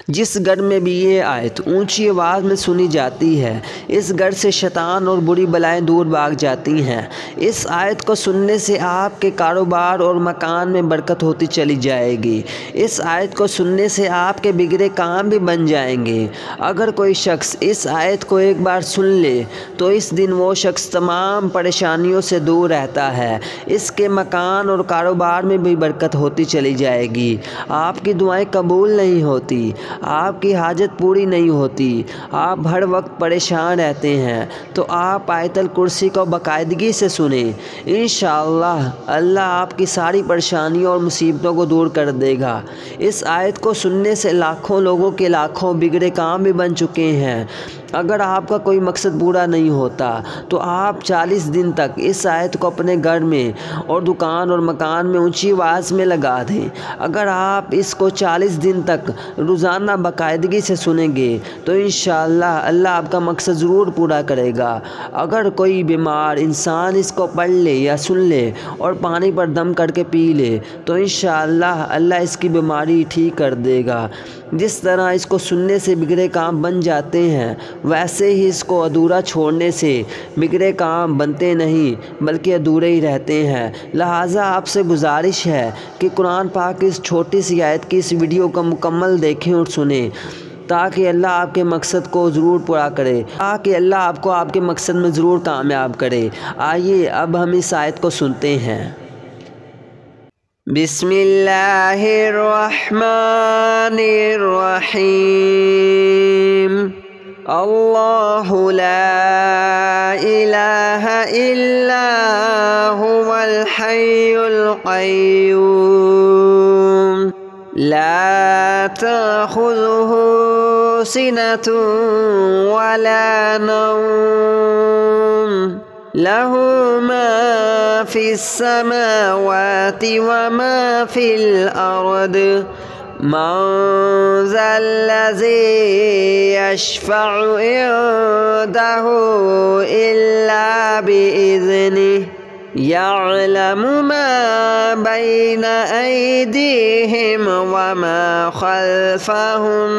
جس گھر میں بھی یہ آیت اونچی آواز میں سنی جاتی ہے اس گھر سے شیطان اور بری بلائیں دور بھاگ جاتی ہیں۔ اس آیت کو سننے سے آپ کے کاروبار اور مکان میں برکت ہوتی چلی جائے گی۔ اس آیت کو سننے سے آپ کے بگڑے کام بھی بن جائیں گے۔ اگر کوئی شخص اس آیت کو ایک بار سن لے تو اس دن وہ شخص تمام پریشانیوں سے دور رہتا ہے۔ اس کے مکان اور کاروبار میں بھی برکت ہوتی چلی جائے گی۔ آپ کی دعائیں قبول نہیں ہوتی، آپ کی حاجت پوری نہیں ہوتی، آپ ہر وقت پریشان رہتے ہیں، تو آپ آیت الکرسی کو باقاعدگی سے سنیں۔ انشاءاللہ اللہ آپ کی ساری پریشانیوں اور مصیبتوں کو دور کر دے گا۔ اس آیت کو سننے سے لاکھوں لوگوں کے لاکھوں بگڑے کام بھی بن چکے ہیں۔ اگر آپ کا کوئی مقصد پورا نہیں ہوتا تو آپ 40 دن تک اس آیت کو اپنے گھر میں اور دکان اور مکان میں اونچی آواز میں لگا دیں۔ اگر آپ اس کو 40 دن تک روزانہ باقاعدگی سے سنیں گے تو انشاءاللہ اللہ آپ کا مقصد ضرور پورا کرے گا۔ اگر کوئی بیمار انسان اس کو پڑھ لے یا سن لے اور پانی پر دم کر کے پی لے تو انشاءاللہ اللہ اس کی بیماری ٹھیک کر دے گا۔ جس طرح اس کو سننے سے بگڑے کام بن جاتے ہیں ویسے ہی اس کو ادھورا چھوڑنے سے بگڑے کام بنتے نہیں بلکہ ادھورے ہی رہتے ہیں۔ لہٰذا آپ سے گزارش ہے کہ قرآن پاک کی اس چھوٹی سی آیت کی اس ویڈیو کو مکمل دیکھیں اور سنیں تاکہ اللہ آپ کے مقصد کو ضرور پورا کرے، تاکہ اللہ آپ کو آپ کے مقصد میں ضرور کامیاب کرے۔ آئیے اب ہم اس آیت کو سنتے ہیں۔ بسم اللہ الرحمن الرحیم۔ اللہ لا الہ الا هو الحی القیوم لا تأخذه سنة ولا نوم له ما في السماوات وما في الأرض من ذا الذي يشفع عنده إلا بإذنه يعلم ما بين أيديهم وما خلفهم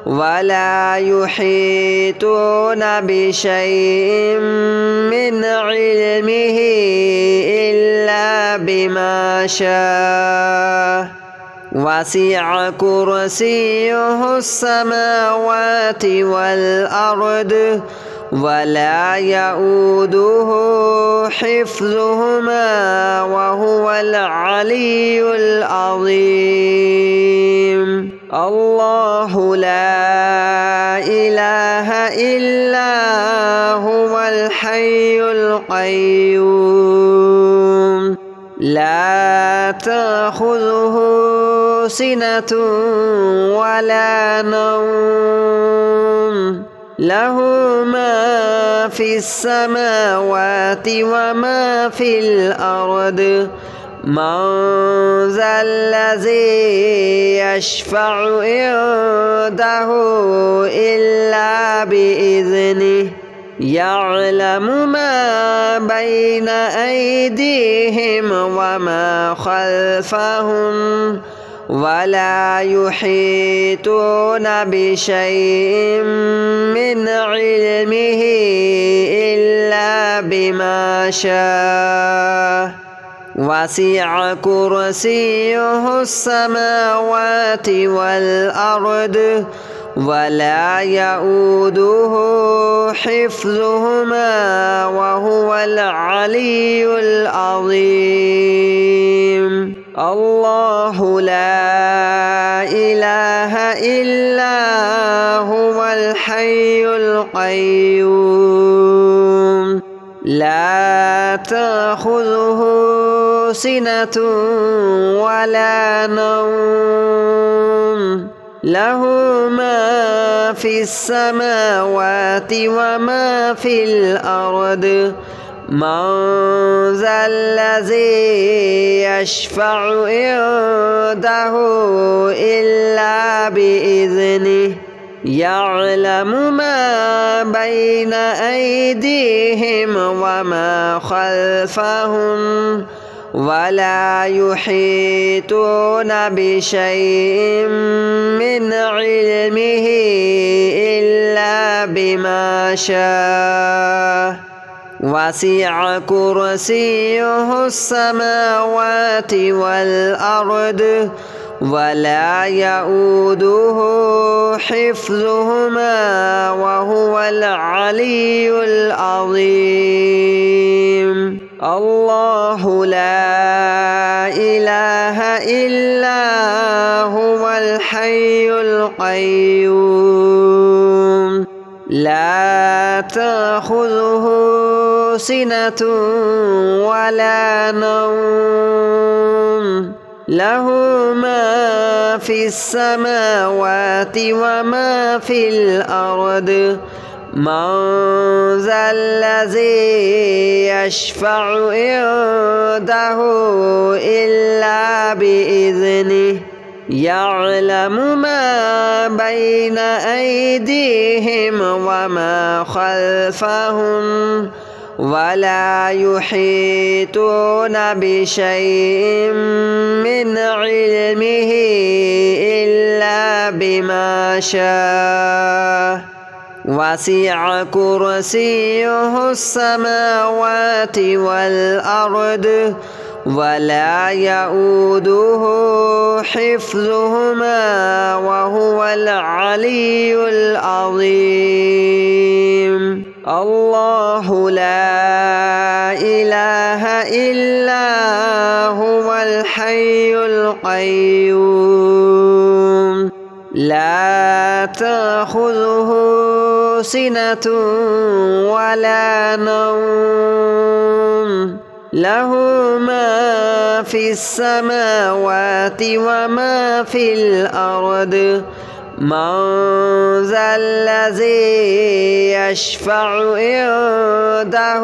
ولا يحيطون بشيء من علمه إلا بما شاء وسع كرسيه السماوات والأرض ولا يؤوده حفظهما وهو العلي العظيم الله لا إله إلا هو الحي القيوم لا تأخذه سنة ولا نوم له ما في السماوات وما في الأرض من ذا الذي يشفع عنده إلا بإذنه يعلم ما بين أيديهم وما خلفهم ولا يحيطون بشيء من علمه إلا بما شاء وسع كرسيه السماوات والأرض ولا يؤوده حفظهما وهو العلي العظيم الله لا إله إلا هو الحي القيوم لا تأخذه سنة ولا نوم له ما في السماوات وما في الأرض من ذا الذي يشفع عنده إلا بإذنه يعلم ما بين أيديهم وما خلفهم ولا يحيطون بشيء من علمه شاء وسع كرسيه السماوات والأرض ولا يؤوده حفظهما وهو العلي العظيم. الله لا إله إلا هو الحي القيوم لا تأخذه سنة ولا نوم له ما في السماوات وما في الأرض من ذا الذي يشفع عنده إلا بإذنه يعلم ما بين أيديهم وما خلفهم ولا يحيطون بشيء من علمه إلا بما شاء وسع كرسيه السماوات والأرض ولا يؤوده حفظهما وهو العلي العظيم. الله لا إله إلا هو الحي القيوم لا تأخذه سنة ولا نوم له ما في السماوات وما في الأرض من ذا الذي يشفع عنده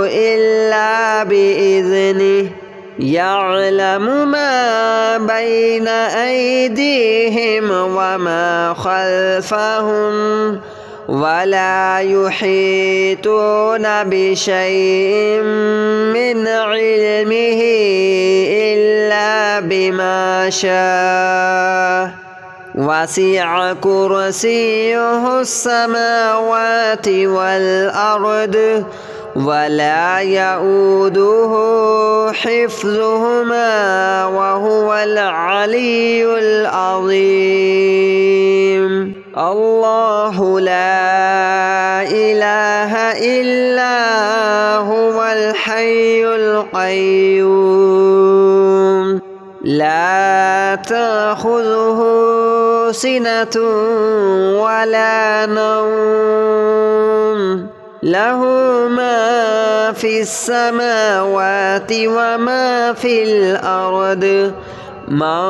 إلا بإذنه يعلم ما بين أيديهم وما خلفهم ولا يحيطون بشيء من علمه إلا بما شاء وسع كرسيه السماوات والأرض ولا يؤوده حفظهما وهو العلي العظيم. الله لا إله إلا هو الحي القيوم لا تأخذه سنة ولا نوم له ما في السماوات وما في الأرض من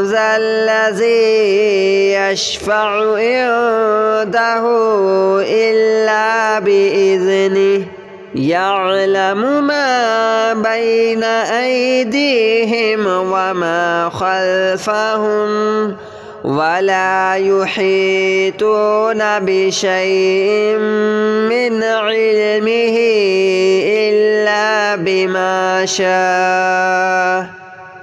ذا الذي يشفع عنده إلا بإذنه يعلم ما بين أيديهم وما خلفهم ولا يحيطون بشيء من علمه إلا بما شاء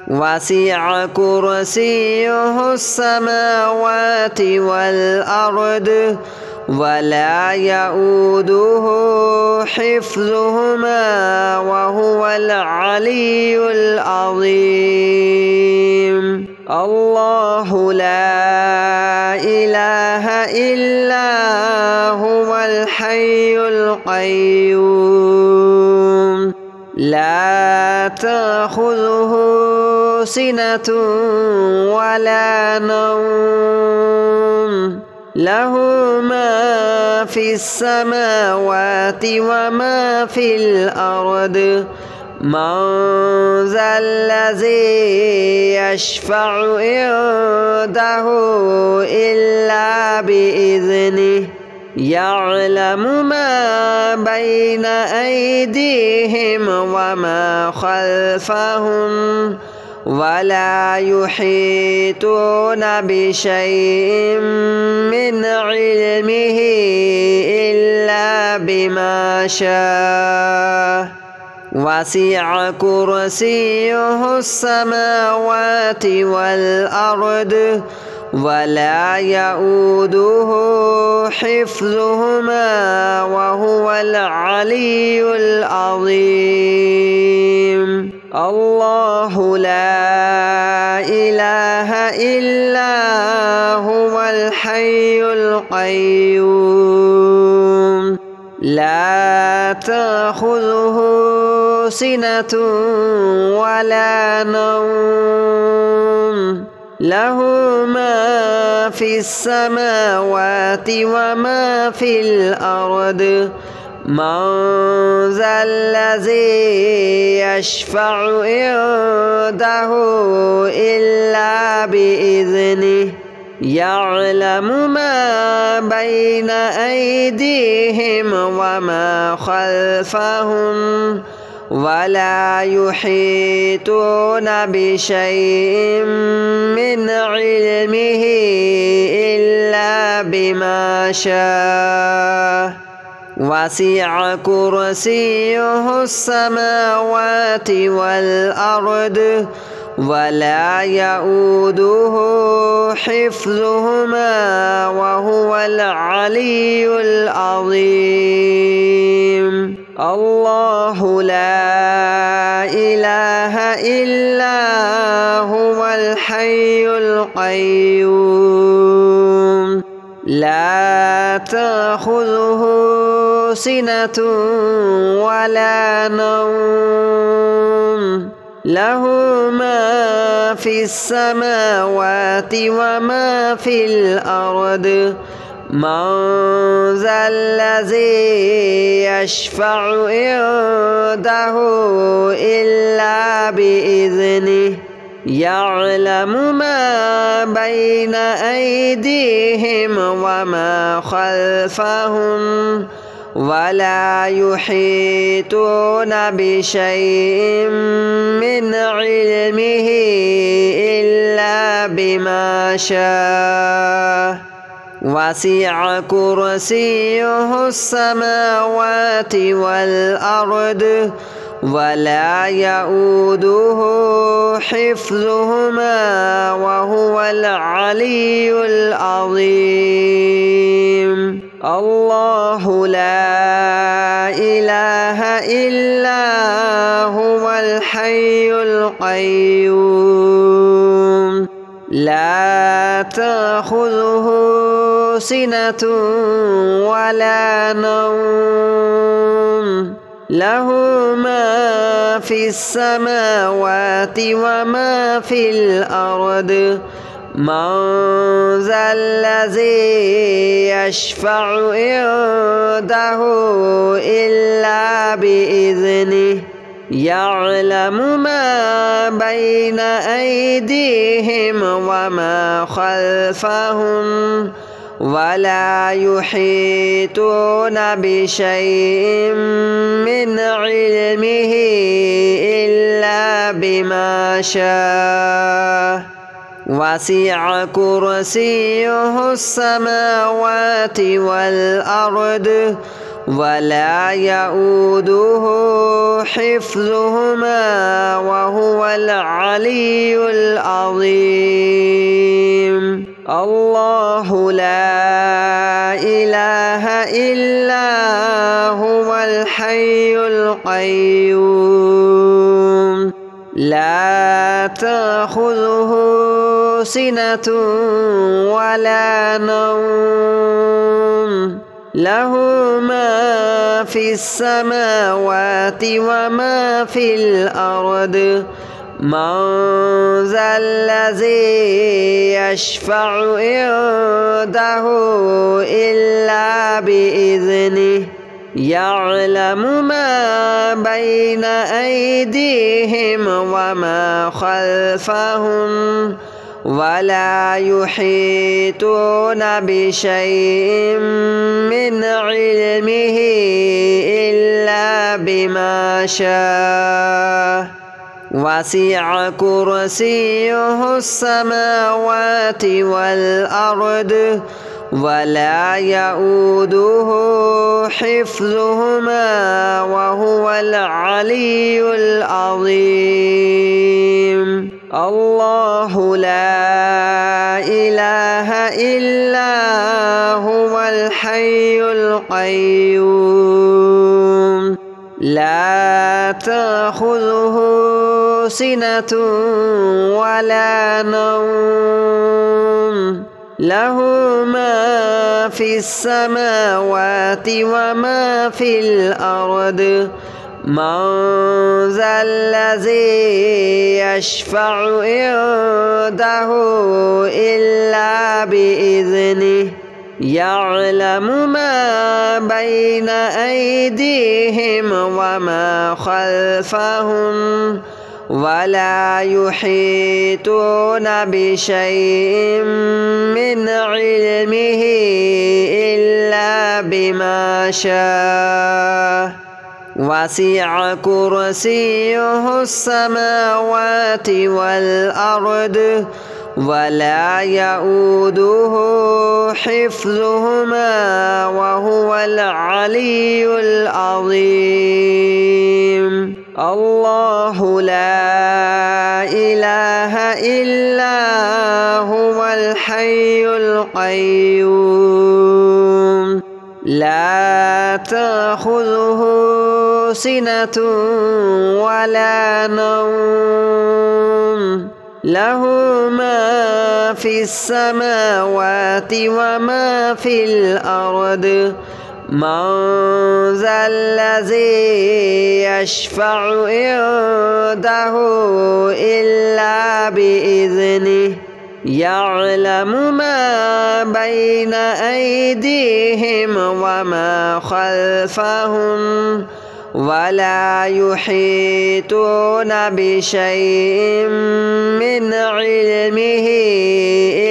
وسع كرسيه السماوات والأرض ولا يؤوده حفظهما وهو العلي العظيم. الله لا إله إلا هو الحي القيوم لا تأخذه سنة ولا نوم له ما في السماوات وما في الأرض من ذا الذي يشفع عنده إلا بإذنه يعلم ما بين أيديهم وما خلفهم ولا يحيطون بشيء من علمه إلا بما شاء وسع كرسيه السماوات والأرض ولا يؤوده حفظهما وهو العلي العظيم. الله لا إله إلا هو الحي القيوم لا تأخذه سنة ولا نوم له ما في السماوات وما في الأرض من ذا الذي يشفع عنده إلا بإذنه يعلم ما بين أيديهم وما خلفهم ولا يحيطون بشيء من علمه إلا بما شاء وسع كرسيه السماوات والأرض ولا يؤوده حفظهما وهو العلي العظيم. الله لا إله إلا هو الحي القيوم لا تأخذه سنة ولا نوم له ما في السماوات وما في الأرض من ذا الذي يشفع عنده إلا بإذنه يعلم ما بين أيديهم وما خلفهم ولا يحيطون بشيء من علمه إلا بما شاء وسع كرسيه السماوات والأرض ولا يؤوده حفظهما وهو العلي العظيم. الله لا إله إلا هو الحي القيوم لا تأخذه سنة ولا نوم له ما في السماوات وما في الأرض من ذا الذي يشفع عنده إلا بإذنه يعلم ما بين أيديهم وما خلفهم ولا يحيطون بشيء من علمه إلا بما شاء وسع كرسيه السماوات والأرض ولا يؤوده حفظهما وهو العلي العظيم. الله لا إله إلا هو الحي القيوم لا تأخذه سنة ولا نوم له ما في السماوات وما في الأرض من ذا الذي يشفع عنده إلا بإذنه يعلم ما بين أيديهم وما خلفهم ولا يحيطون بشيء من علمه إلا بما شاء وسع كرسيه السماوات والأرض ولا يؤوده حفظهما وهو العلي العظيم. الله لا إله إلا هو الحي القيوم لا تأخذه سنة ولا نوم له ما في السماوات وما في الأرض من ذا الذي يشفع عنده إلا بإذنه يعلم ما بين أيديهم وما خلفهم ولا يحيطون بشيء من علمه إلا بما شاء وسع كرسيه السماوات والأرض ولا يؤوده حفظهما وهو العلي العظيم الله لا إله إلا هو الحي القيوم لا تأخذه سنة ولا نوم له ما في السماوات وما في الأرض من ذا الذي يشفع عنده إلا بإذنه يعلم ما بين أيديهم وما خلفهم ولا يحيطون بشيء من علمه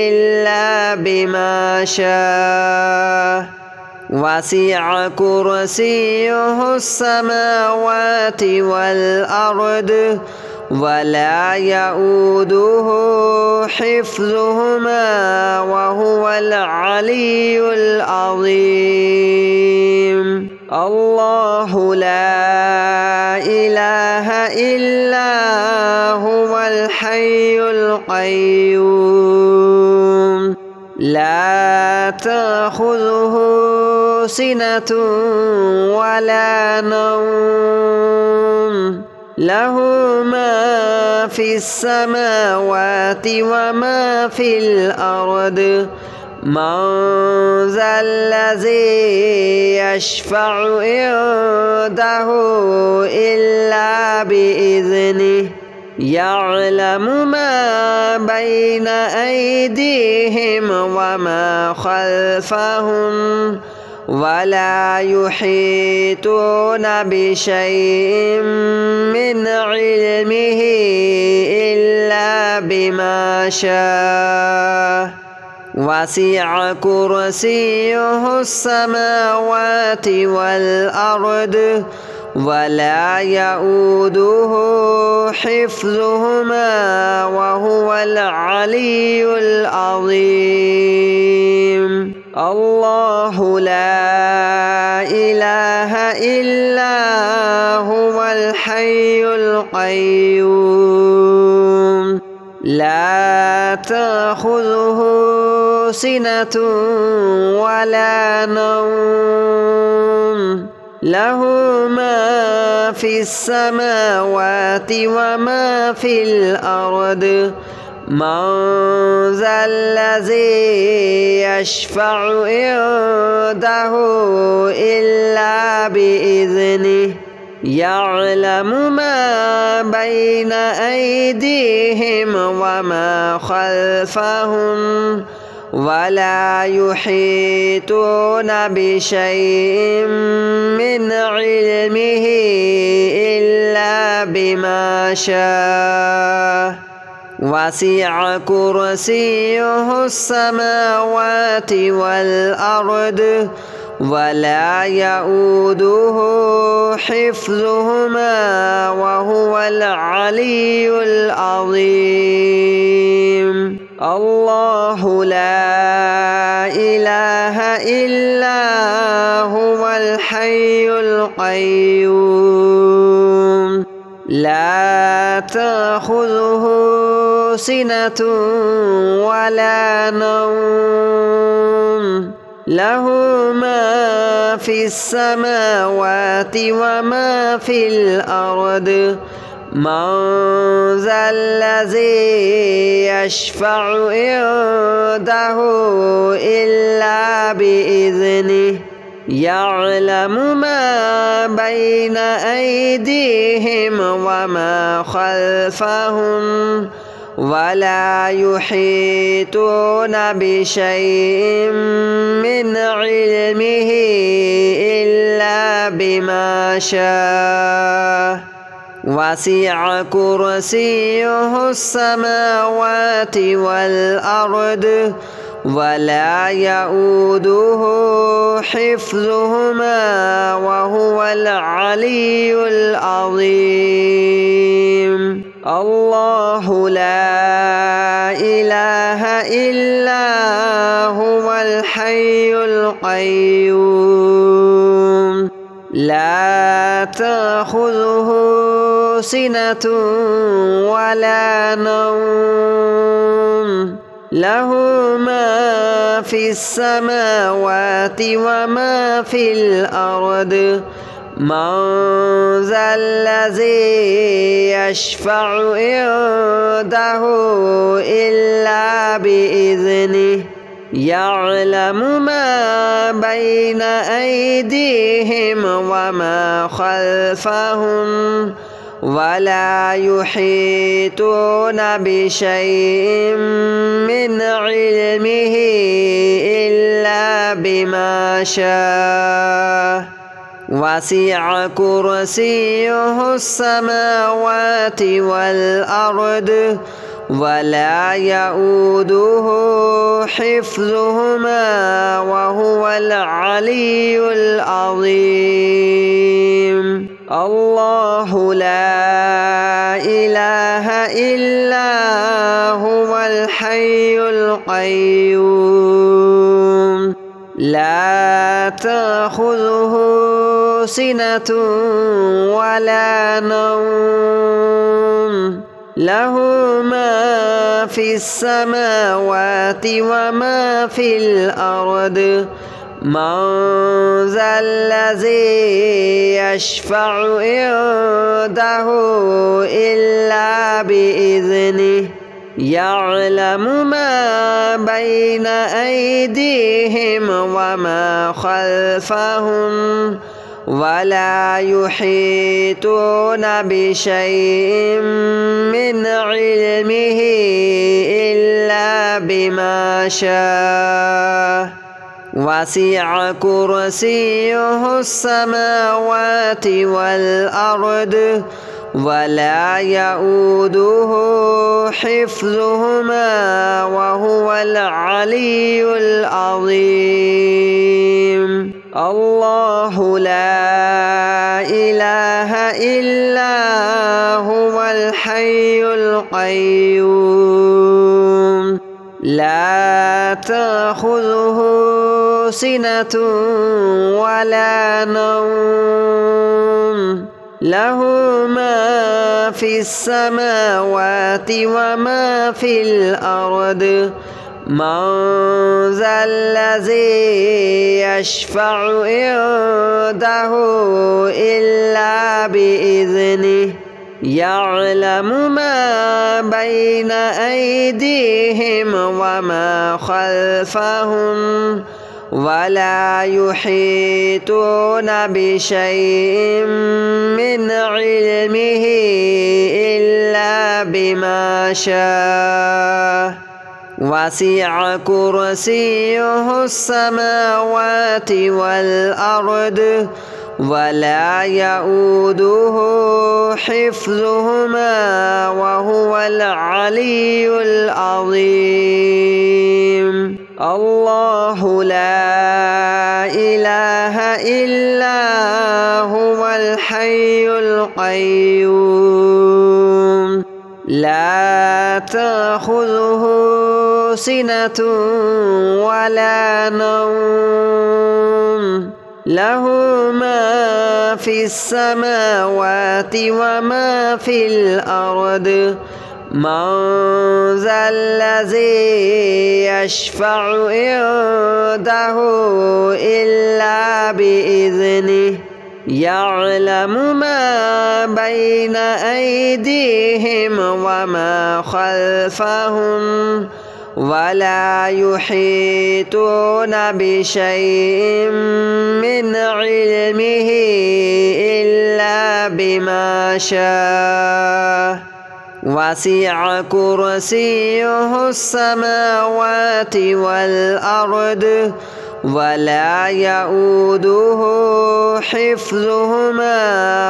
إلا بما شاء وسع كرسيه السماوات والأرض ولا يؤوده حفظهما وهو العلي العظيم الله لا إله إلا هو الحي القيوم لا تأخذه سنة ولا نوم له ما في السماوات وما في الأرض من ذا الذي يشفع عنده إلا بإذنه يعلم ما بين أيديهم وما خلفهم ولا يحيطون بشيء من علمه إلا بما شاء وسع كرسيه السماوات والأرض ولا يؤوده حفظهما وهو العلي العظيم الله لا إله إلا هو الحي القيوم لا تأخذه سنة ولا نوم له ما في السماوات وما في الأرض من ذا الذي يشفع عنده إلا بإذنه يعلم ما بين أيديهم وما خلفهم ولا يحيطون بشيء من علمه إلا بما شاء وسع كرسيه السماوات والأرض ولا يؤوده حفظهما وهو العلي العظيم الله لا إله إلا هو الحي القيوم لا تأخذه سِنَةٌ وَلَا نَوْمٌ له ما في السماوات وما في الأرض من ذا الذي يشفع عنده إلا بإذنه يعلم ما بين أيديهم وما خلفهم ولا يحيطون بشيء من علمه إلا بما شاء وسع كرسيه السماوات والأرض ولا يؤوده حفظهما وهو العلي العظيم الله لا إله إلا هو الحي القيوم لا تأخذه سنة ولا نوم له ما في السماوات وما في الأرض من ذا الذي يشفع عنده إلا بإذنه يعلم ما بين أيديهم وما خلفهم ولا يحيطون بشيء من علمه إلا بما شاء وسع كرسيه السماوات والأرض ولا يؤوده حفظهما وهو العلي العظيم الله لا إله إلا هو الحي القيوم لا تأخذه سنة ولا نوم له ما في السماوات وما في الأرض من ذا الذي يشفع عنده إلا بإذنه يعلم ما بين أيديهم وما خلفهم ولا يحيطون بشيء من علمه إلا بما شاء وسع كرسيه السماوات والأرض ولا يؤوده حفظهما وهو العلي العظيم الله لا إله إلا هو الحي القيوم لا تأخذه سنة ولا نوم له ما في السماوات وما في الأرض من ذا الذي يشفع عنده إلا بإذنه يعلم ما بين أيديهم وما خلفهم ولا يحيطون بشيء من علمه إلا بما شاء وسع كرسيه السماوات والأرض ولا يؤوده حفظهما وهو العلي العظيم الله لا إله إلا هو الحي القيوم لا تأخذه سنة ولا نوم له ما في السماوات وما في الأرض من ذا الذي يشفع عنده إلا بإذنه يعلم ما بين أيديهم وما خلفهم ولا يحيطون بشيء من علمه إلا بما شاء وسع كرسيه السماوات والأرض ولا يؤوده حفظهما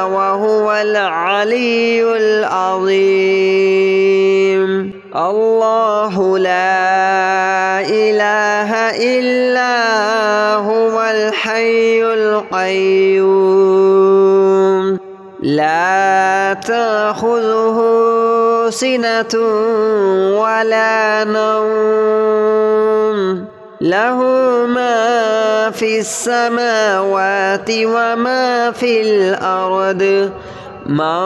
وهو العلي العظيم. الله لا إله إلا هو الحي القيوم لا تأخذه سنة ولا نوم له ما في السماوات وما في الأرض من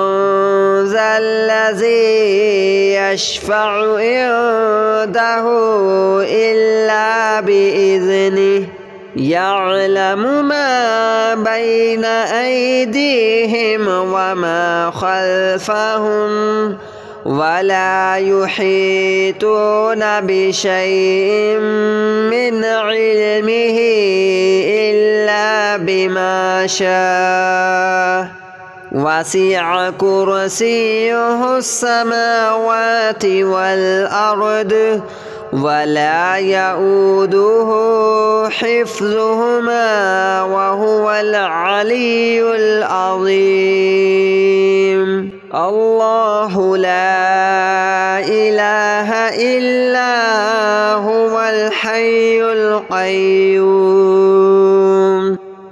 ذا الذي يشفع عنده إلا بإذنه يعلم ما بين أيديهم وما خلفهم ولا يحيطون بشيء من علمه إلا بما شاء وسع كرسيه السماوات والأرض ولا يؤوده حفظهما وهو العلي العظيم. الله لا إله إلا هو الحي القيوم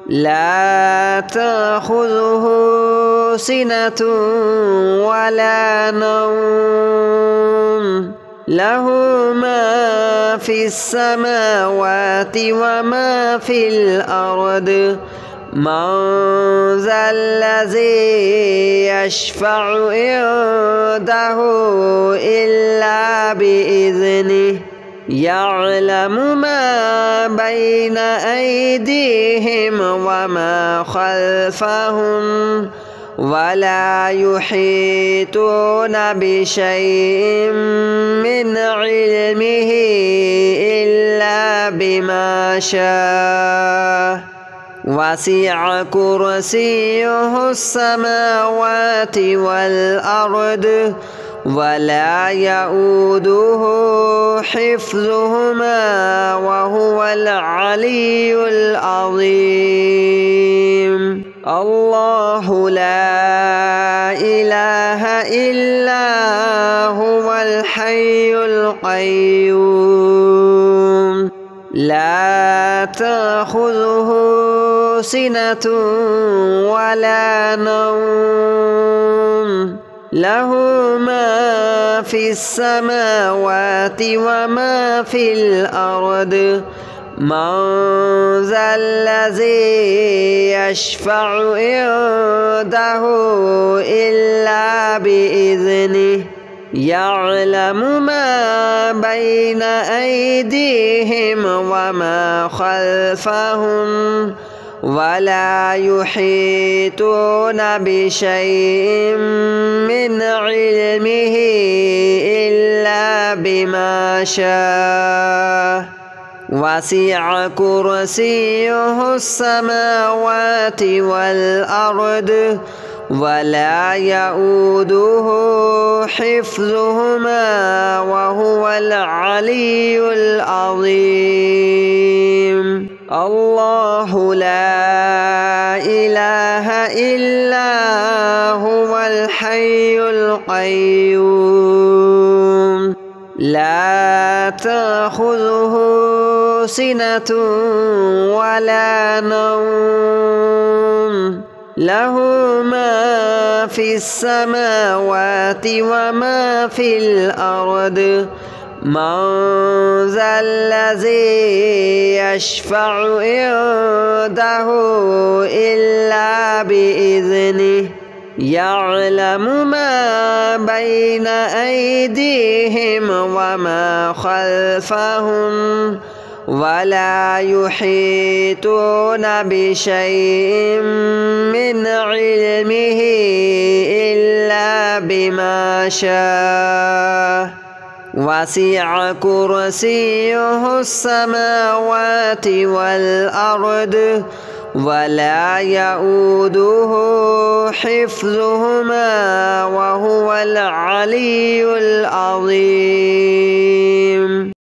لا تأخذه سنة ولا نوم له ما في السماوات وما في الأرض من ذا الذي يشفع عنده إلا بإذنه يعلم ما بين أيديهم وما خلفهم ولا يحيطون بشيء من علمه إلا بما شاء وسع كرسيه السماوات والأرض ولا يؤوده حفظهما وهو العلي العظيم. الله لا إله إلا هو الحي القيوم لا تأخذه سنة ولا نوم له ما في السماوات وما في الأرض من ذا الذي يشفع عنده إلا بإذنه يعلم ما بين أيديهم وما خلفهم ولا يحيطون بشيء من علمه إلا بما شاء وسع كرسيه السماوات والأرض ولا يؤوده حفظهما وهو العلي العظيم. الله لا إله إلا هو الحي القيوم لا تأخذه سنة ولا نوم له ما في السماوات وما في الأرض من ذا الذي يشفع عنده إلا بإذنه يعلم ما بين أيديهم وما خلفهم ولا يحيطون بشيء من علمه إلا بما شاء وسع كرسيه السماوات والأرض ولا يؤوده حفظهما وهو العلي العظيم.